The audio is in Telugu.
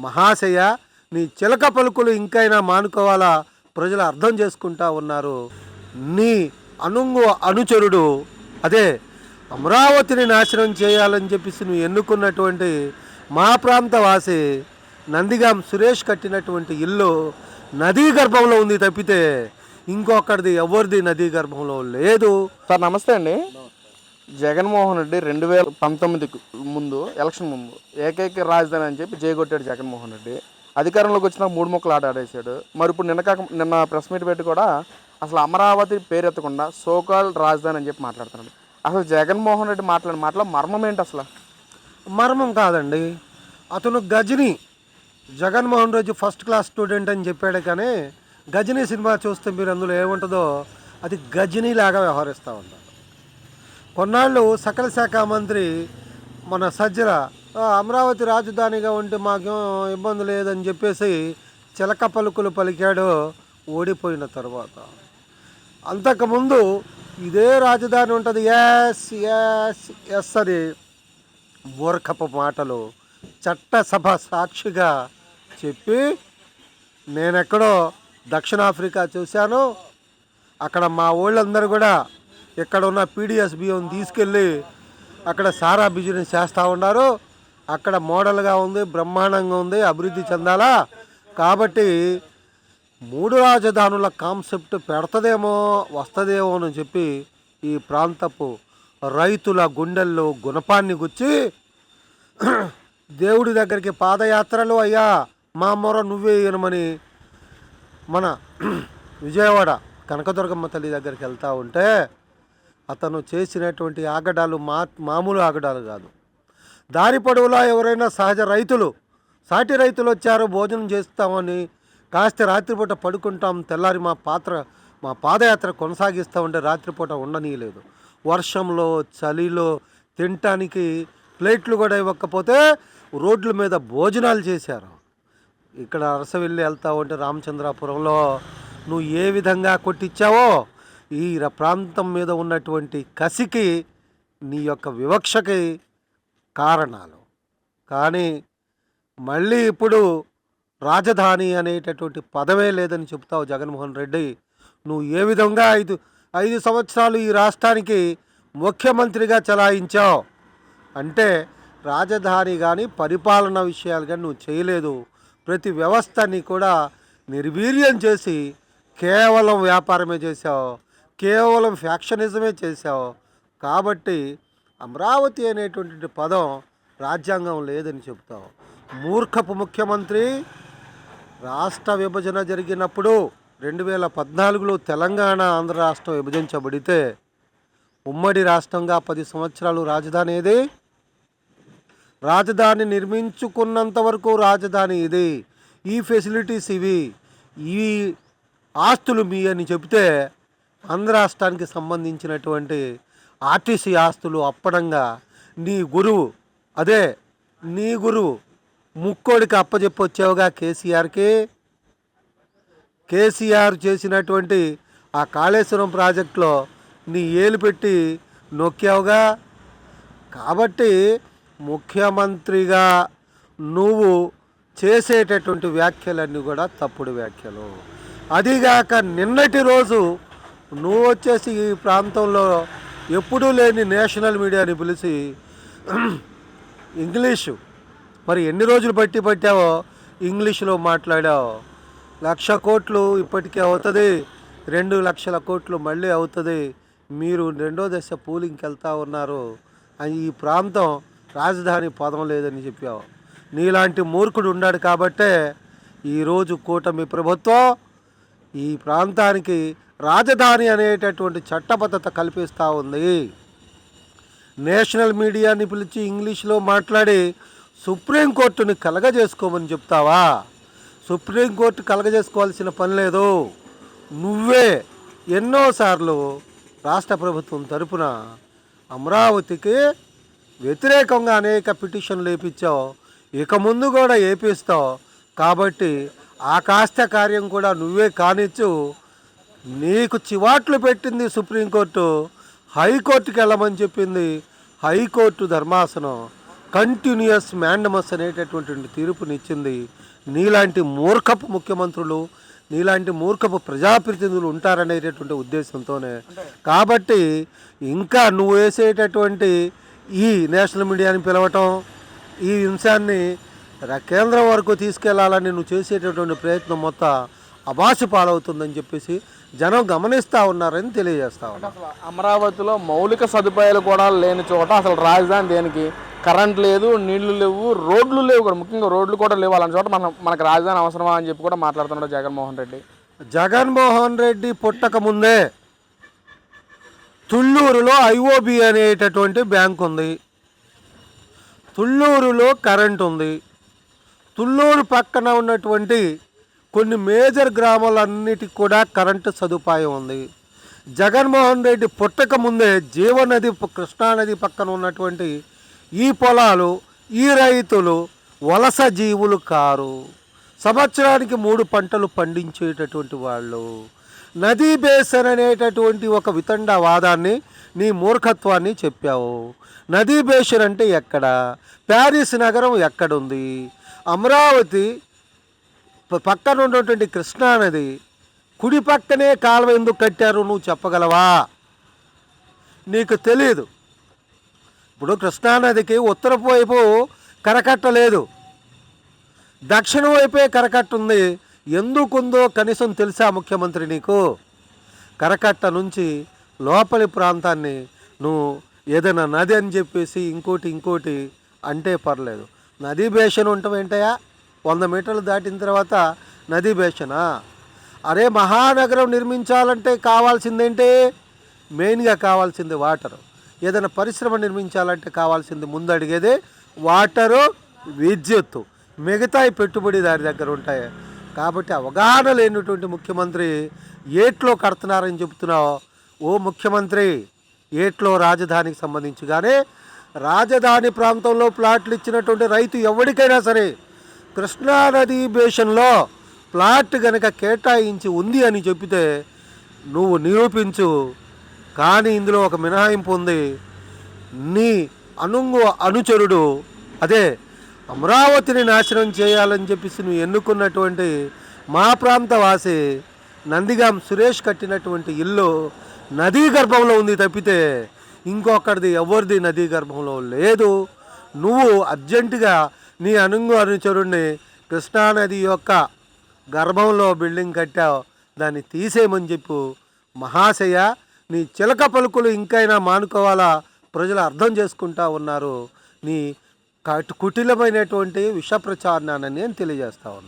మహాశయ, నీ చిలక పలుకులు ఇంకైనా మానుకోవాలా, ప్రజలు అర్థం చేసుకుంటా ఉన్నారు. నీ అనుచరుడు అదే అమరావతిని నాశనం చేయాలని చెప్పేసి నువ్వు ఎన్నుకున్నటువంటి మా ప్రాంత వాసి నందిగాం సురేష్ కట్టినటువంటి ఇల్లు నదీ గర్భంలో ఉంది తప్పితే ఇంకొకరిది ఎవరిది నదీ గర్భంలో లేదు. సార్ నమస్తే అండి. జగన్మోహన్ రెడ్డి 2019 ముందు ఎలక్షన్ ముందు ఏకైక రాజధాని అని చెప్పి జయగొట్టాడు జగన్మోహన్ రెడ్డి. అధికారంలోకి వచ్చిన 3 ముక్కలు ఆట ఆడేశాడు. మరి ఇప్పుడు నిన్న ప్రెస్ మీట్ పెట్టి కూడా అసలు అమరావతి పేరెత్తకుండా సోకాల్ రాజధాని అని చెప్పి మాట్లాడుతున్నాడు. అసలు జగన్మోహన్ రెడ్డి మాట్లాడిన మాటలో మర్మం ఏంటి? అసలు మర్మం కాదండి, అతను Ghajini Jaganmohan Reddy first class student అని చెప్పాడు. కానీ గజనీ సినిమా చూస్తే మీరు అందులో ఏముంటుందో అది గజనీలాగా వ్యవహరిస్తూ ఉంటారు. కొన్నాళ్ళు సకల శాఖ మంత్రి మన సజ్జల అమరావతి రాజధానిగా ఉంటే మాకేం ఇబ్బంది లేదని చెప్పేసి చిలక పలుకులు పలికాడు ఓడిపోయిన తర్వాత. అంతకుముందు ఇదే రాజధాని ఉంటుంది, ఎస్ ఎస్ ఎస్ అని మూర్ఖపు మాటలు చట్టసభ సాక్షిగా చెప్పి నేనెక్కడో దక్షిణాఫ్రికా చూశాను, అక్కడ మా ఊళ్ళందరూ కూడా ఇక్కడ ఉన్న పీడిఎస్ బియ్యం తీసుకెళ్ళి అక్కడ సారా బిజినెస్ చేస్తూ ఉన్నారు. అక్కడ మోడల్గా ఉంది, బ్రహ్మాండంగా ఉంది, అభివృద్ధి చెందాలా. కాబట్టి 3 రాజధానుల కాన్సెప్ట్ పెడతదేమో వస్తుందేమో అని చెప్పి ఈ ప్రాంతపు రైతుల గుండెల్లో గుణపాన్ని గుచ్చి దేవుడి దగ్గరికి పాదయాత్రలు అయ్యా మా మొర నువ్వే ఇనమని మన విజయవాడ కనకదుర్గమ్మ తల్లి దగ్గరికి వెళ్తూ ఉంటే అతను చేసినటువంటి ఆగడాలు మామూలు ఆగడాలు కాదు. దారి పొడవులా ఎవరైనా సహజ రైతులు సాటి రైతులు వచ్చారు, భోజనం చేస్తామని కాస్త రాత్రిపూట పడుకుంటాం, తెల్లారి మా పాదయాత్ర కొనసాగిస్తూ ఉంటే రాత్రిపూట ఉండనీయలేదు. వర్షంలో చలిలో తినటానికి ప్లేట్లు కూడా ఇవ్వకపోతే రోడ్ల మీద భోజనాలు చేశారు. ఇక్కడ అరసవెల్లి వెళ్తూ ఉంటే రామచంద్రాపురంలో నువ్వు ఏ విధంగా కొట్టించావో ఈ ప్రాంతం మీద ఉన్నటువంటి కసికి నీ యొక్క వివక్షకి కారణాలు. కానీ మళ్ళీ ఇప్పుడు రాజధాని అనేటటువంటి పదవే లేదని చెప్తావు జగన్మోహన్ రెడ్డి. నువ్వు ఏ విధంగా ఐదు సంవత్సరాలు ఈ రాష్ట్రానికి ముఖ్యమంత్రిగా చలాయించావు అంటే రాజధాని కానీ పరిపాలన విషయాలు కానీ నువ్వు చేయలేదు. ప్రతి వ్యవస్థని కూడా నిర్వీర్యం చేసి కేవలం వ్యాపారమే చేసావు, కేవలం ఫ్యాక్షనిజమే చేసావు. కాబట్టి అమరావతి అనేటువంటి పదం రాజ్యాంగం లేదని చెప్తావు. మూర్ఖపు ముఖ్యమంత్రి. రాష్ట్ర విభజన జరిగినప్పుడు 2014లో తెలంగాణ ఆంధ్ర రాష్ట్రం విభజించబడితే ఉమ్మడి రాష్ట్రంగా 10 సంవత్సరాలు రాజధాని ఏది? రాజధాని నిర్మించుకున్నంత వరకు రాజధాని ఇది, ఈ ఫెసిలిటీస్ ఇవి, ఈ ఆస్తులు మీ అని చెబితే ఆంధ్ర రాష్ట్రానికి సంబంధించినటువంటి ఆర్టీసీ ఆస్తులు అప్పడంగా నీ గురువు ముక్కోడికి అప్పచెప్పొచ్చావుగా కేసీఆర్కి. కేసీఆర్ చేసినటువంటి ఆ కాళేశ్వరం ప్రాజెక్టులో నీ ఏలు పెట్టి నొక్కావుగా. కాబట్టి ముఖ్యమంత్రిగా నువ్వు చేసేటటువంటి వ్యాఖ్యలన్నీ కూడా తప్పుడు వ్యాఖ్యలు. అదిగాక నిన్నటి రోజు నువ్వు వచ్చేసి ఈ ప్రాంతంలో ఎప్పుడూ లేని నేషనల్ మీడియాని పిలిచి ఇంగ్లీషు మరి ఎన్ని రోజులు పట్టావో ఇంగ్లీషులో మాట్లాడావు. 1,00,000 కోట్లు ఇప్పటికే అవుతుంది, 2 లక్షల కోట్లు మళ్ళీ అవుతుంది. మీరు 2వ దశ పూలింగ్కి వెళ్తూ ఉన్నారు. ఈ ప్రాంతం రాజధాని పదం లేదని చెప్పావు. నీలాంటి మూర్ఖుడు ఉన్నాడు కాబట్టే ఈరోజు కూటమి ప్రభుత్వం ఈ ప్రాంతానికి రాజధాని అనేటటువంటి చట్టబద్ధత కల్పిస్తూ ఉంది. నేషనల్ మీడియాని పిలిచి ఇంగ్లీష్లో మాట్లాడి సుప్రీంకోర్టుని కలగజేసుకోమని చెప్తావా? సుప్రీంకోర్టు కలగజేసుకోవాల్సిన పని లేదు. నువ్వే ఎన్నోసార్లు రాష్ట్ర ప్రభుత్వం తరపున అమరావతికి వ్యతిరేకంగా అనేక పిటిషన్లు వేయించావు, ఇక ముందు కూడా వేపిస్తావు. కాబట్టి ఆ కాస్త కార్యం కూడా నువ్వే కానిచ్చు. నీకు చివాట్లు పెట్టింది సుప్రీంకోర్టు, హైకోర్టుకి వెళ్ళమని చెప్పింది హైకోర్టు ధర్మాసనం. కంటిన్యూస్ మ్యాండమస్ అనేటటువంటి తీర్పునిచ్చింది. నీలాంటి మూర్ఖపు ముఖ్యమంత్రులు, నీలాంటి మూర్ఖపు ప్రజాప్రతినిధులు ఉంటారనేటటువంటి ఉద్దేశంతోనే. కాబట్టి ఇంకా నువ్వు వేసేటటువంటి ఈ నేషనల్ మీడియాని పిలవటం, ఈ అంశాన్ని కేంద్రం వరకు తీసుకెళ్లాలని నువ్వు చేసేటటువంటి ప్రయత్నం మొత్తం అబాసు పాలవుతుందని చెప్పేసి జనం గమనిస్తూ ఉన్నారని తెలియజేస్తా ఉన్నారు. అసలు అమరావతిలో మౌలిక సదుపాయాలు కూడా లేని చోట అసలు రాజధాని దేనికి? కరెంట్ లేదు, నీళ్లు లేవు, రోడ్లు లేవు కూడా, ముఖ్యంగా రోడ్లు కూడా లేవు. అలాంటి చోట మనకు రాజధాని అవసరమా అని చెప్పి కూడా మాట్లాడుతున్నాడు జగన్మోహన్ రెడ్డి. జగన్మోహన్ రెడ్డి పుట్టక ముందే తుళ్ళూరులో ఐఓబి అనేటటువంటి బ్యాంక్ ఉంది, తుళ్ళూరులో కరెంట్ ఉంది, తుళ్ళూరు పక్కన ఉన్నటువంటి కొన్ని మేజర్ గ్రామాలన్నిటికి కూడా కరెంటు సదుపాయం ఉంది. జగన్మోహన్ రెడ్డి పుట్టక ముందే జీవనది కృష్ణానది పక్కన ఉన్నటువంటి ఈ పొలాలు, ఈ రైతులు వలస జీవులు కారు. సంవత్సరానికి 3 పంటలు పండించేటటువంటి వాళ్ళు. నదీ బేసన్ అనేటటువంటి ఒక వితండవాదాన్ని, నీ మూర్ఖత్వాన్ని చెప్పావు. నదీ బేసన్ అంటే ఎక్కడ? ప్యారిస్ నగరం ఎక్కడుంది? అమరావతి పక్కన ఉన్నటువంటి కృష్ణానది కుడి పక్కనే కాలువ ఎందుకు కట్టారు నువ్వు చెప్పగలవా? నీకు తెలీదు. ఇప్పుడు కృష్ణానదికి ఉత్తరపు వైపు కరకట్ట లేదు, దక్షిణ వైపే కరకట్ట ఉంది. ఎందుకుందో కనీసం తెలుసా ముఖ్యమంత్రి నీకు? కరకట్ట నుంచి లోపలి ప్రాంతాన్ని నువ్వు ఏదైనా నది అని చెప్పేసి ఇంకోటి అంటే పర్లేదు. నదీ బేషన్ ఉంటాం ఏంటయా? 100 మీటర్లు దాటిన తర్వాత నదీ బేషనా? అరే మహానగరం నిర్మించాలంటే కావాల్సిందేంటి? మెయిన్గా కావాల్సింది వాటరు. ఏదైనా పరిశ్రమ నిర్మించాలంటే కావాల్సింది ముందు అడిగేదే వాటరు, విద్యుత్తు. మిగతాయి పెట్టుబడి దాని దగ్గర ఉంటాయి. కాబట్టి అవగాహన లేనటువంటి ముఖ్యమంత్రి ఏట్లో కడుతున్నారని చెబుతున్నావు. ఓ ముఖ్యమంత్రి, ఏట్లో రాజధానికి సంబంధించి కానీ రాజధాని ప్రాంతంలో ప్లాట్లు ఇచ్చినటువంటి రైతు ఎవరికైనా సరే కృష్ణానది బేషన్లో ప్లాట్ కనుక కేటాయించి ఉంది అని చెబితే నువ్వు నిరూపించు. కానీ ఇందులో ఒక మినహాయింపు ఉంది. నీ అనుచరుడు అదే అమరావతిని నాశనం చేయాలని చెప్పేసి నువ్వు ఎన్నుకున్నటువంటి మా ప్రాంత వాసి నందిగాం సురేష్ కట్టినటువంటి ఇల్లు నదీ గర్భంలో ఉంది తప్పితే ఇంకొకరిది ఎవరిది నదీ గర్భంలో లేదు. నువ్వు అర్జెంటుగా నీ అనుచరుడిని కృష్ణానది యొక్క గర్భంలో బిల్డింగ్ కట్టావు, దాన్ని తీసేయమని చెప్పు. మహాశయ, నీ చిలక పలుకులు ఇంకైనా మానుకోవాలా? ప్రజలు అర్థం చేసుకుంటా ఉన్నారు నీ కుటిలమైనటువంటి విష ప్రచారాన్ని నేను తెలియజేస్తా ఉన్నాను.